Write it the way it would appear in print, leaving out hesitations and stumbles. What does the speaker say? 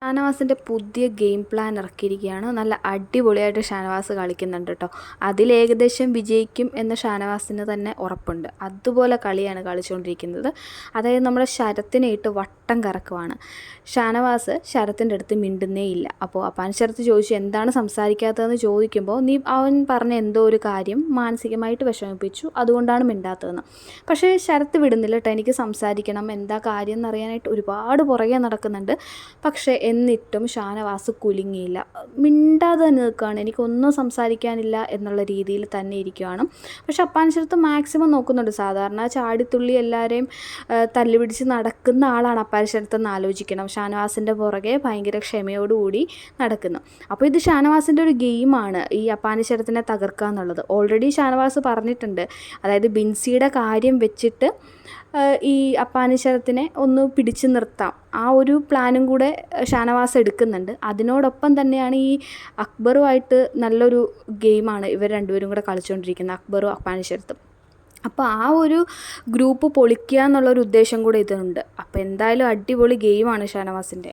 ഷാനവാസിൻ്റെ പുതിയ game plan ഇറക്കിയിരിക്കുകയാണ്. നല്ല അടിപൊളിയായിട്ട് ഷാനവാസ് കളിക്കുന്നുണ്ട് കേട്ടോ. അതിലേകദേശം വിജയിക്കും എന്ന് ഷാനവാസിന് തന്നെ ഉറപ്പുണ്ട്. അതുപോലെ കളിയാണ് കളിച്ചുകൊണ്ടിരിക്കുന്നത്. അതായത് നമ്മുടെ ശരത്തിനെ ഇട്ട് വട്ടം കറക്കുവാണ്. ഷാനവാസ് ശരത്തിൻ്റെ അടുത്ത് മിണ്ടുന്നേ ഇല്ല. അപ്പോൾ അപ്പാൻ ശരത്ത് ചോദിച്ചു എന്താണ് സംസാരിക്കാത്തതെന്ന് ചോദിക്കുമ്പോൾ അവൻ പറഞ്ഞ എന്തോ ഒരു കാര്യം മാനസികമായിട്ട് വിഷമിപ്പിച്ചു, അതുകൊണ്ടാണ് മിണ്ടാത്തതെന്ന്. പക്ഷേ ശരത്ത് വിടുന്നില്ല കേട്ടോ. എനിക്ക് സംസാരിക്കണം, എന്താ കാര്യം എന്നറിയാനായിട്ട് ഒരുപാട് പുറകെ നടക്കുന്നുണ്ട്. പക്ഷേ എന്നിട്ടും ഷാനവാസ് കുലുങ്ങിയില്ല. മിണ്ടാതെ തന്നെ നിൽക്കുകയാണ്. എനിക്കൊന്നും സംസാരിക്കാനില്ല എന്നുള്ള രീതിയിൽ തന്നെ ഇരിക്കുകയാണ്. പക്ഷെ അപ്പാൻ ശരത്ത് മാക്സിമം നോക്കുന്നുണ്ട്. സാധാരണ ചാടിത്തുള്ളി എല്ലാവരെയും തല്ലുപിടിച്ച് നടക്കുന്ന ആളാണ് അപ്പാൻ ശരത്ത് എന്ന് ആലോചിക്കണം. ഷാനവാസിൻ്റെ പുറകെ ഭയങ്കര ക്ഷമയോടുകൂടി നടക്കുന്നു. അപ്പോൾ ഇത് ഷാനവാസിൻ്റെ ഒരു ഗെയിമാണ്, ഈ അപ്പാൻ ശരത്തിനെ തകർക്കുക എന്നുള്ളത്. ഓൾറെഡി ഷാനവാസ് പറഞ്ഞിട്ടുണ്ട്. അതായത് ബിൻസിയുടെ കാര്യം വെച്ചിട്ട് ഈ അപ്പാൻ ശരത്തിനെ ഒന്ന് പിടിച്ചു നിർത്താം, ആ ഒരു പ്ലാനും കൂടെ ഷാനവാസ് എടുക്കുന്നുണ്ട്. അതിനോടൊപ്പം തന്നെയാണ് ഈ അക്ബറുമായിട്ട് നല്ലൊരു ഗെയിമാണ് ഇവർ രണ്ടുപേരും കൂടെ കളിച്ചുകൊണ്ടിരിക്കുന്നത്, അക്ബറും അപ്പാൻ ശരത്തും. അപ്പോൾ ആ ഒരു ഗ്രൂപ്പ് പൊളിക്കുക എന്നുള്ളൊരു ഉദ്ദേശം കൂടെ ഇതുണ്ട്. അപ്പോൾ എന്തായാലും അടിപൊളി ഗെയിമാണ് ഷാനവാസിൻ്റെ.